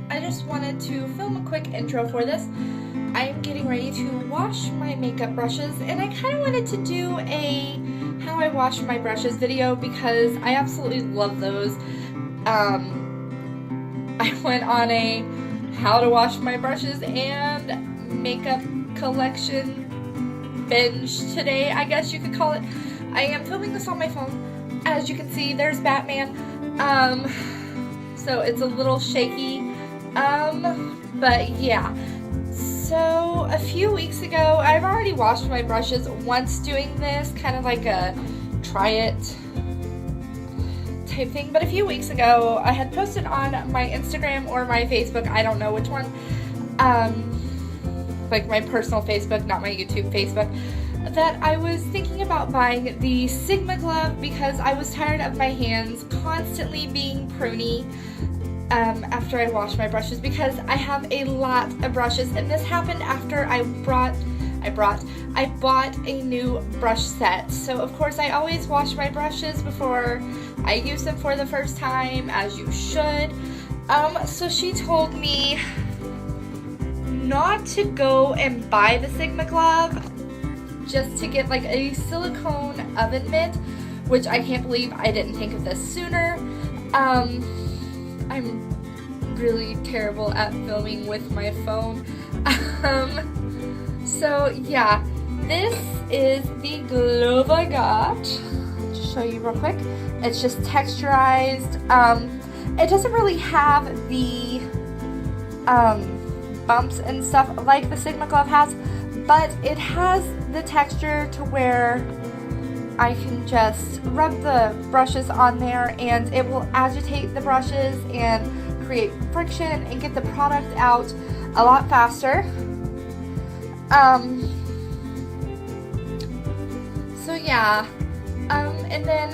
I just wanted to film a quick intro for this. I'm getting ready to wash my makeup brushes, and I kind of wanted to do a how I wash my brushes video because I absolutely love those. I went on a how to wash my brushes and makeup collection binge today, I guess you could call it. I am filming this on my phone. As you can see, there's Batman. So it's a little shaky. But yeah. So a few weeks ago, I've already washed my brushes once doing this, kind of like a try it type thing. But a few weeks ago, I had posted on my Instagram or my Facebook, I don't know which one, like my personal Facebook, not my YouTube Facebook, that I was thinking about buying the Sigma glove because I was tired of my hands constantly being pruny after I wash my brushes, because I have a lot of brushes, and this happened after I bought a new brush set. So of course I always wash my brushes before I use them for the first time, as you should. So she told me not to go and buy the Sigma glove, just to get like a silicone oven mitt, which I can't believe I didn't think of this sooner. I'm really terrible at filming with my phone. So yeah, this is the glove I got. Just show you real quick. It's just texturized. It doesn't really have the bumps and stuff like the Sigma glove has, but it has the texture to where I can just rub the brushes on there and it will agitate the brushes and create friction and get the product out a lot faster. So yeah, and then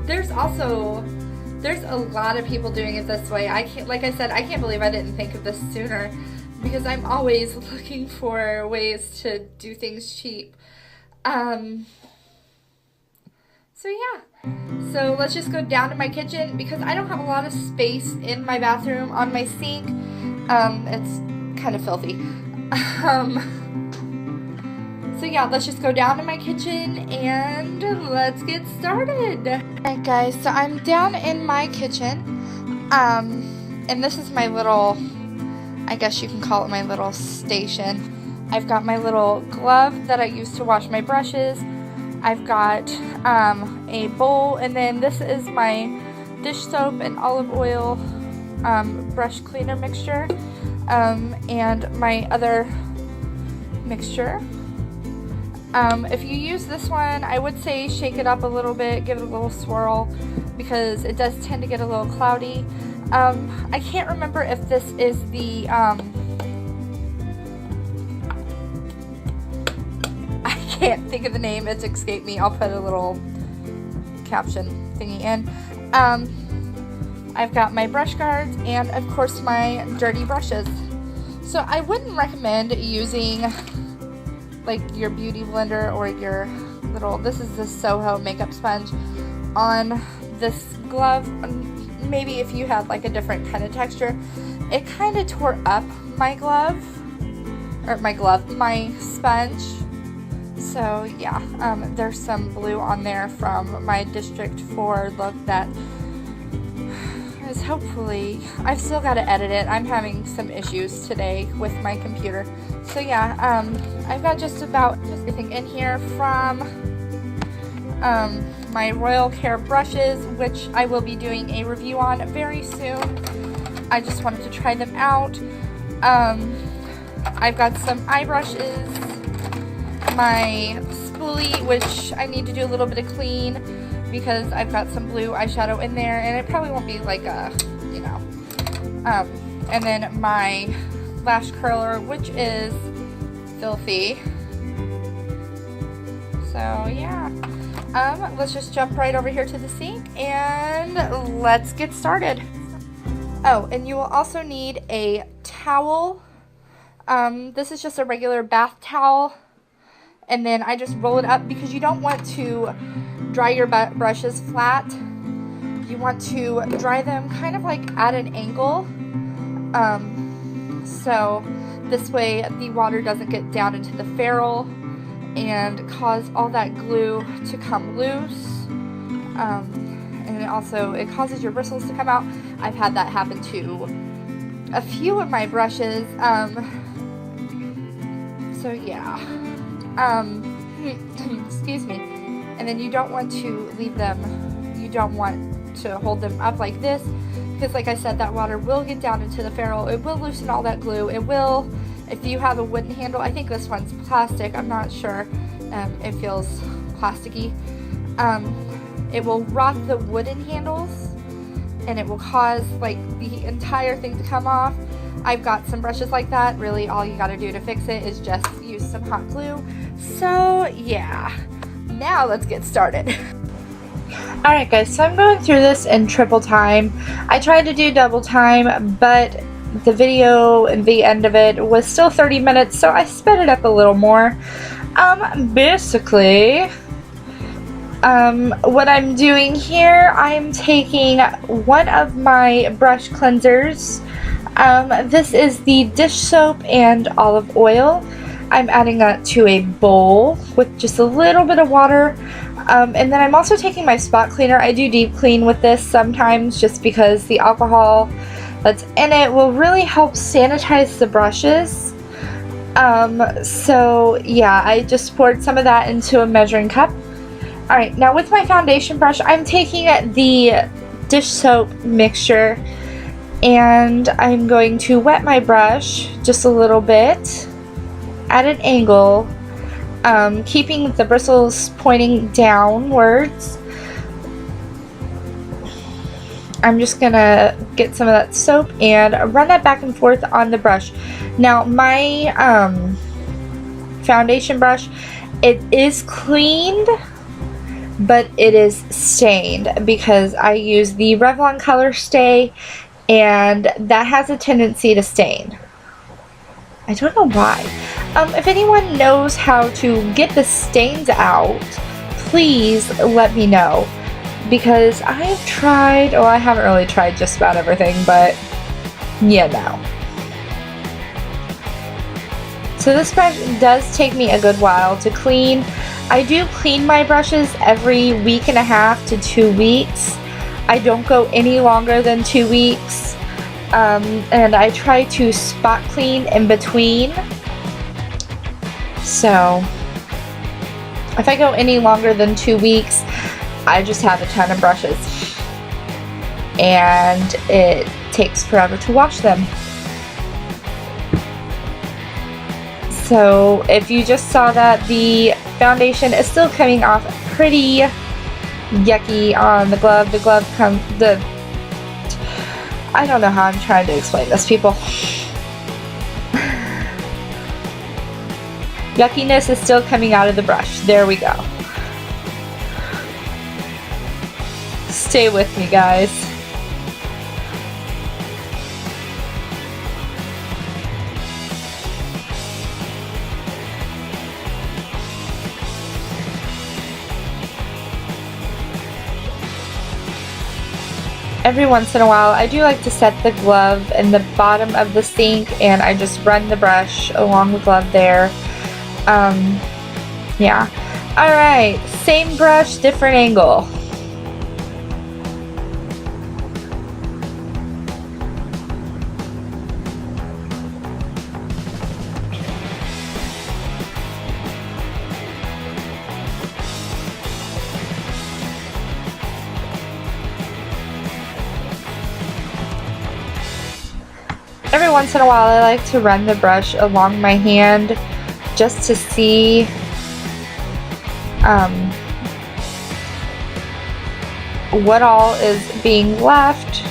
there's a lot of people doing it this way. Like I said, I can't believe I didn't think of this sooner, because I'm always looking for ways to do things cheap. So yeah, so let's just go down to my kitchen because I don't have a lot of space in my bathroom on my sink. It's kind of filthy. So yeah, let's just go down to my kitchen and let's get started. Alright guys, so I'm down in my kitchen, and this is my little, I guess you can call it my little station. I've got my little glove that I use to wash my brushes. I've got a bowl, and then this is my dish soap and olive oil brush cleaner mixture, and my other mixture. If you use this one, I would say shake it up a little bit, give it a little swirl, because it does tend to get a little cloudy. I can't remember if this is the can't think of the name, it's escaped me. I'll put a little caption thingy in. I've got my brush guards and of course my dirty brushes. So I wouldn't recommend using like your beauty blender or your little, this is the Soho makeup sponge, on this glove. Maybe if you had like a different kind of texture. It kind of tore up my glove, or my sponge. So yeah, there's some blue on there from my District 4 look that is hopefully, I've still got to edit it. I'm having some issues today with my computer. So yeah, I've got just about everything in here from my Royal Care brushes, which I will be doing a review on very soon. I just wanted to try them out. I've got some eye brushes, my spoolie, which I need to do a little bit of clean because I've got some blue eyeshadow in there, and it probably won't be like a, you know, and then my lash curler, which is filthy. So yeah, let's just jump right over here to the sink and let's get started. Oh, and you will also need a towel. This is just a regular bath towel. And then I just roll it up because you don't want to dry your brushes flat. You want to dry them kind of like at an angle So this way the water doesn't get down into the ferrule and cause all that glue to come loose. And it causes your bristles to come out. I've had that happen to a few of my brushes. So yeah. Excuse me. And then you don't want to leave them, you don't want to hold them up like this, because like I said, that water will get down into the ferrule. It will loosen all that glue. It will, if you have a wooden handle, I think this one's plastic, I'm not sure. It feels plasticky. It will rot the wooden handles and it will cause like the entire thing to come off. I've got some brushes like that. Really, all you gotta do to fix it is just use some hot glue. So yeah, now let's get started. Alright guys, so I'm going through this in triple time. I tried to do double time, but the video and the end of it was still 30 minutes, so I sped it up a little more. Basically, what I'm doing here, I'm taking one of my brush cleansers. This is the dish soap and olive oil. I'm adding that to a bowl with just a little bit of water. And then I'm also taking my spot cleaner. I do deep clean with this sometimes just because the alcohol that's in it will really help sanitize the brushes. So yeah, I just poured some of that into a measuring cup. Alright, now with my foundation brush, I'm taking the dish soap mixture and I'm going to wet my brush just a little bit at an angle, keeping the bristles pointing downwards. I'm just gonna get some of that soap and run that back and forth on the brush. Now my foundation brush, it is cleaned, but it is stained because I use the Revlon Color Stay, and that has a tendency to stain. I don't know why. If anyone knows how to get the stains out, please let me know, because I've tried, well, I haven't really tried just about everything, but yeah, no. So this brush does take me a good while to clean. I do clean my brushes every week and a half to 2 weeks. I don't go any longer than 2 weeks. And I try to spot clean in between. So if I go any longer than 2 weeks, I just have a ton of brushes and it takes forever to wash them. So if you just saw that, the foundation is still coming off pretty yucky on the glove. The glove I don't know how I'm trying to explain this, people. Yuckiness is still coming out of the brush. There we go. Stay with me, guys. Every once in a while, I do like to set the glove in the bottom of the sink, and I just run the brush along the glove there. Yeah. Alright, same brush, different angle. Every once in a while I like to run the brush along my hand just to see what all is being left.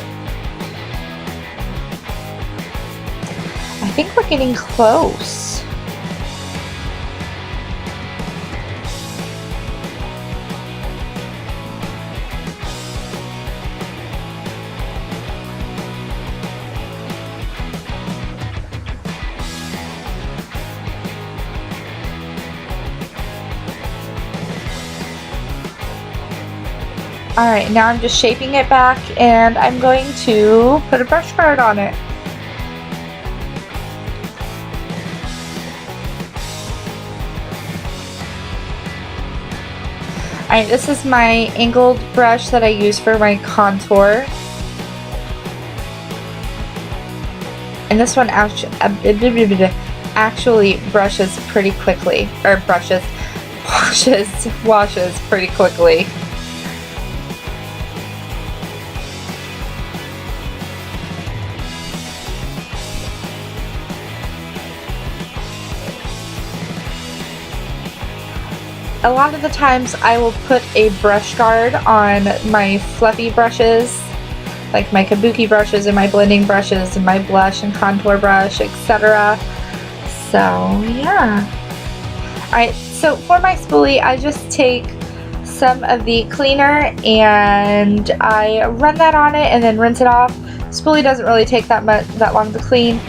I think we're getting close. Alright, now I'm just shaping it back and I'm going to put a brush guard on it. Alright, this is my angled brush that I use for my contour. And this one actually brushes pretty quickly. Or washes pretty quickly. A lot of the times I will put a brush guard on my fluffy brushes, like my kabuki brushes and my blending brushes and my blush and contour brush, etc. So yeah. Alright, so for my spoolie, I just take some of the cleaner and I run that on it and then rinse it off. Spoolie doesn't really take that long to clean.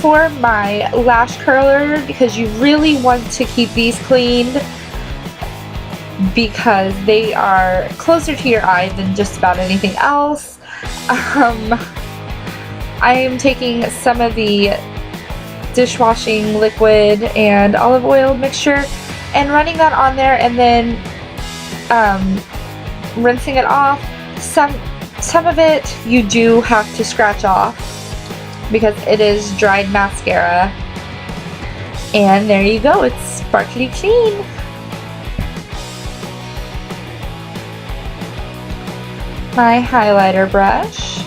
For my lash curler, because you really want to keep these cleaned because they are closer to your eye than just about anything else. I am taking some of the dishwashing liquid and olive oil mixture and running that on there and then rinsing it off. Some of it you do have to scratch off because it is dried mascara. And there you go, it's sparkly clean. My highlighter brush.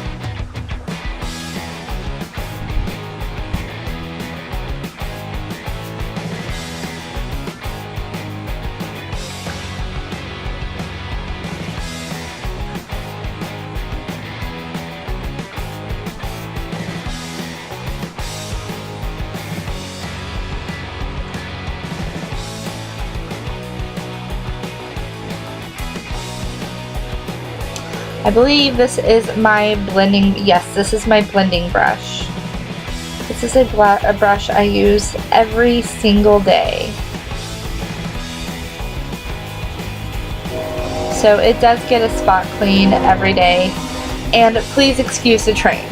I believe this is my blending, yes, this is my blending brush. This is a brush I use every single day. So it does get a spot clean every day. And please excuse the train.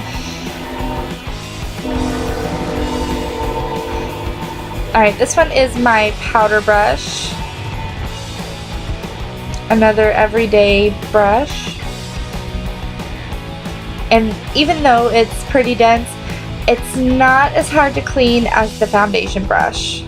Alright, this one is my powder brush. Another everyday brush. And even though it's pretty dense, it's not as hard to clean as the foundation brush.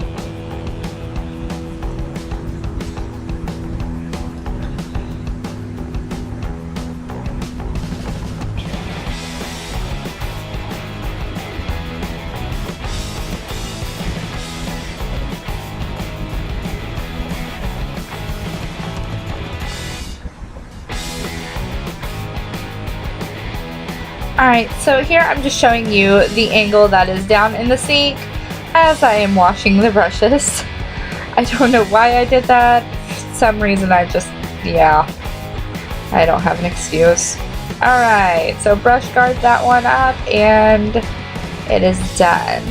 Alright, so here I'm just showing you the angle that is down in the sink as I am washing the brushes. I don't know why I did that. For some reason I don't have an excuse. Alright, so brush guard that one up and it is done.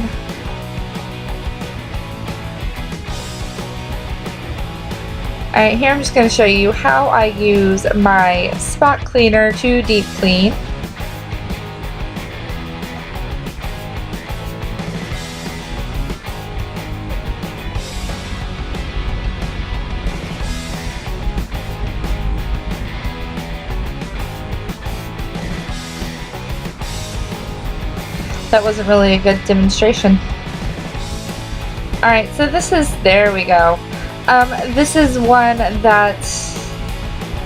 Alright, here I'm just going to show you how I use my spot cleaner to deep clean. That wasn't really a good demonstration. Alright, so there we go. This is one that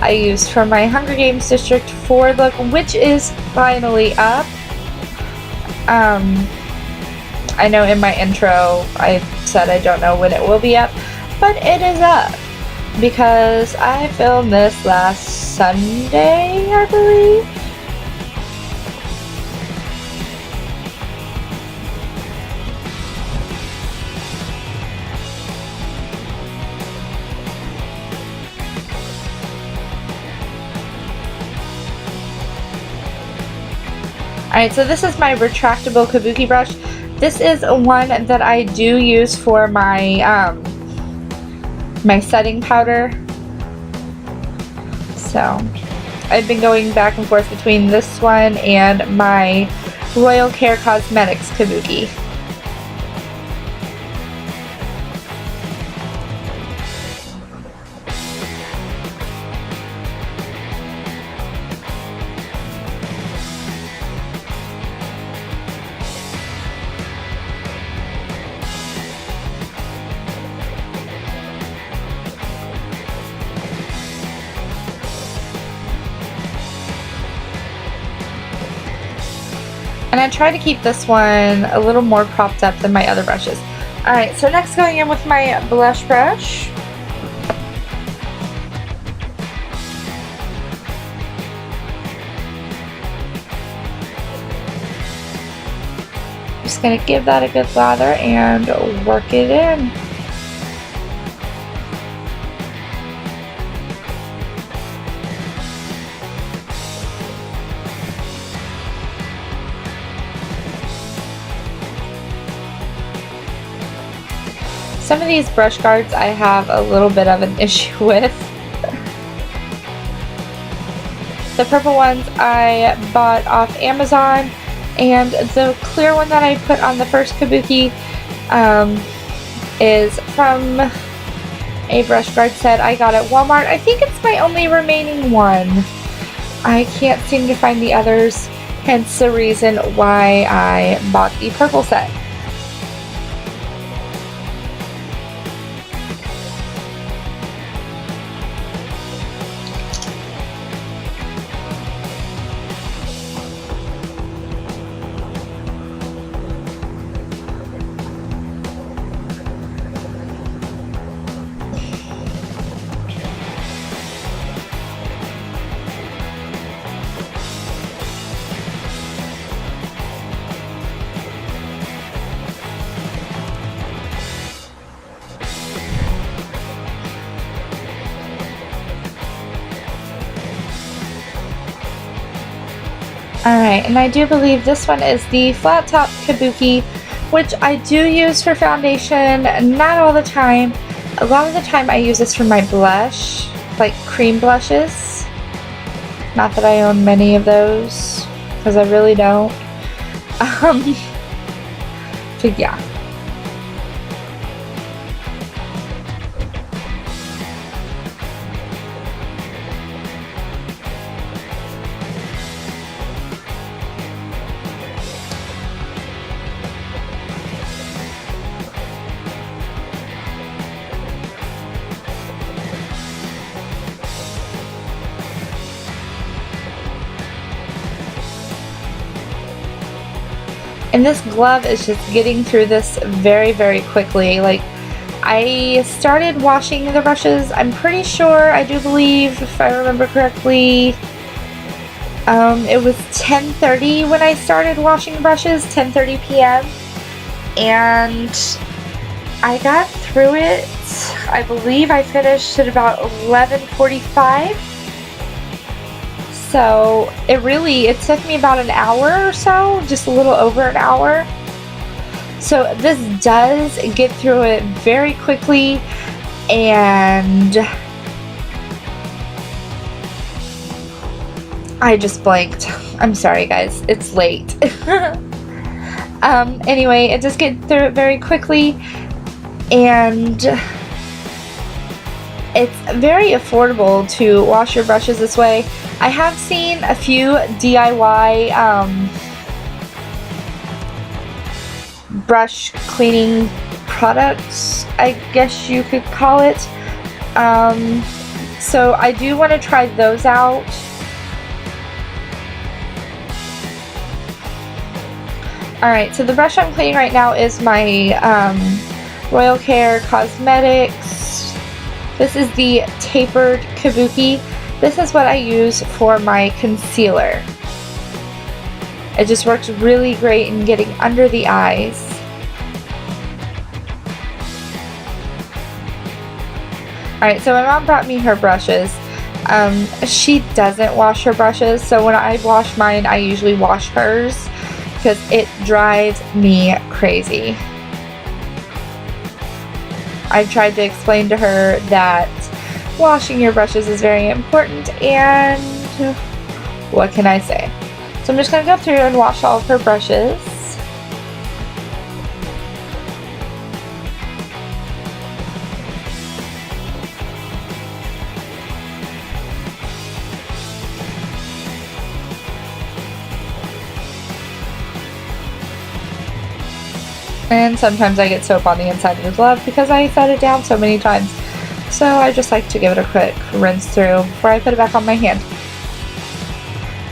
I used for my Hunger Games District 4 look, which is finally up. I know in my intro I said I don't know when it will be up, but it is up because I filmed this last Sunday, I believe. Alright, so this is my retractable kabuki brush. This is one that I do use for my my setting powder. So I've been going back and forth between this one and my Royal Care Cosmetics kabuki. And I try to keep this one a little more propped up than my other brushes. Alright, so next going in with my blush brush. Just going to give that a good lather and work it in. Some of these brush guards I have a little bit of an issue with. The purple ones I bought off Amazon, and the clear one that I put on the first kabuki is from a brush guard set I got at Walmart. I think it's my only remaining one. I can't seem to find the others, hence the reason why I bought the purple set. Alright, and I do believe this one is the flat top kabuki, which I do use for foundation, not all the time. A lot of the time I use this for my blush, like cream blushes. Not that I own many of those, because I really don't. But yeah. And this glove is just getting through this very, very quickly. Like, I started washing the brushes, I'm pretty sure, I do believe, if I remember correctly, it was 10:30 when I started washing brushes, 10:30 p.m. And I got through it, I believe I finished at about 11:45. So it took me about an hour or so, just a little over an hour. So this does get through it very quickly, and I just blanked. I'm sorry guys, it's late. Anyway, it just gets through it very quickly, and it's very affordable to wash your brushes this way. I have seen a few DIY brush cleaning products, I guess you could call it. So I do want to try those out. Alright, so the brush I'm cleaning right now is my Royal Care Cosmetics. This is the tapered kabuki. This is what I use for my concealer. It just works really great in getting under the eyes. Alright, so my mom brought me her brushes. She doesn't wash her brushes, so when I wash mine, I usually wash hers because it drives me crazy. I've tried to explain to her that washing your brushes is very important, and what can I say? So I'm just going to go through and wash all of her brushes. And sometimes I get soap on the inside of the glove because I set it down so many times. So I just like to give it a quick rinse through before I put it back on my hand.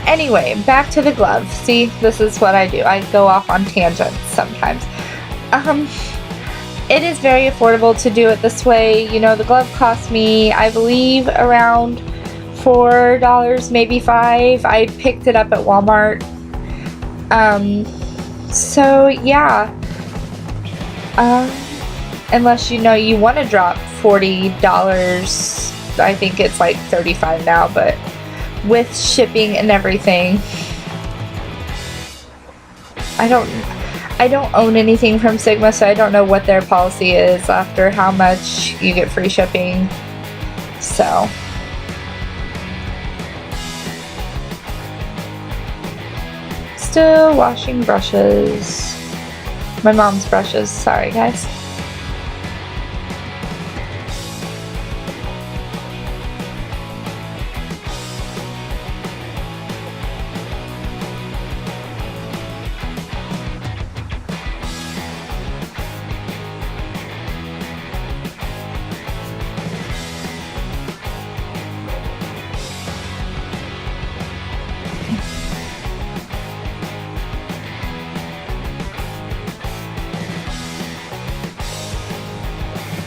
Anyway, back to the glove. See, this is what I do. I go off on tangents sometimes. It is very affordable to do it this way. You know, the glove cost me, I believe, around $4, maybe $5. I picked it up at Walmart. So yeah. Unless you know you want to drop $40. I think it's like $35 now, but with shipping and everything. I don't own anything from Sigma, so I don't know what their policy is after how much you get free shipping. So still washing brushes. My mom's brushes, sorry guys.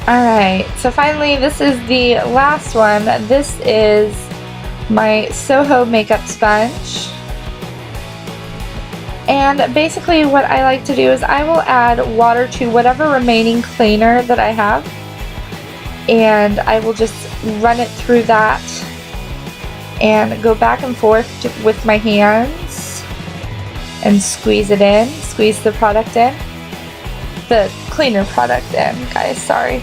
Alright, so finally this is the last one. This is my Soho makeup sponge. And basically what I like to do is I will add water to whatever remaining cleaner that I have. And I will just run it through that and go back and forth with my hands and squeeze it in, squeeze the product in. The cleaner product in, guys, sorry.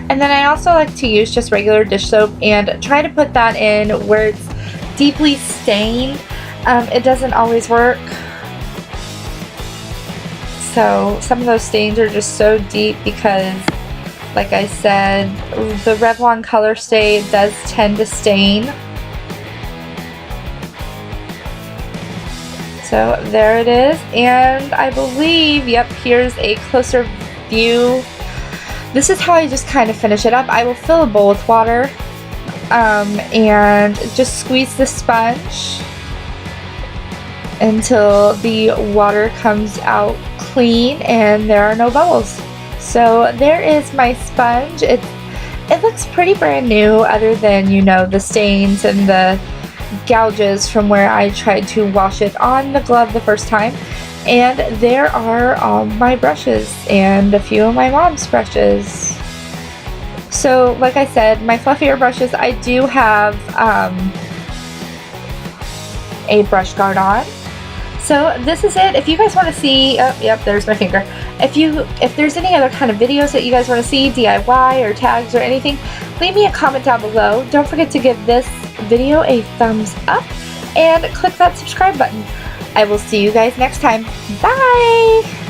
And then I also like to use just regular dish soap and try to put that in where it's deeply stained. It doesn't always work. So some of those stains are just so deep because, like I said, the Revlon Color Stay does tend to stain. So there it is, and I believe, yep, here's a closer view. This is how I just kind of finish it up. I will fill a bowl with water and just squeeze the sponge until the water comes out clean and there are no bubbles. So there is my sponge. It looks pretty brand new, other than, you know, the stains and the gouges from where I tried to wash it on the glove the first time. And there are all my brushes and a few of my mom's brushes. So like I said, my fluffier brushes, I do have a brush guard on. So this is it. If you guys want to see, oh, yep, there's my finger. If there's any other kind of videos that you guys want to see, DIY or tags or anything, leave me a comment down below. Don't forget to give this video a thumbs up and click that subscribe button. I will see you guys next time. Bye!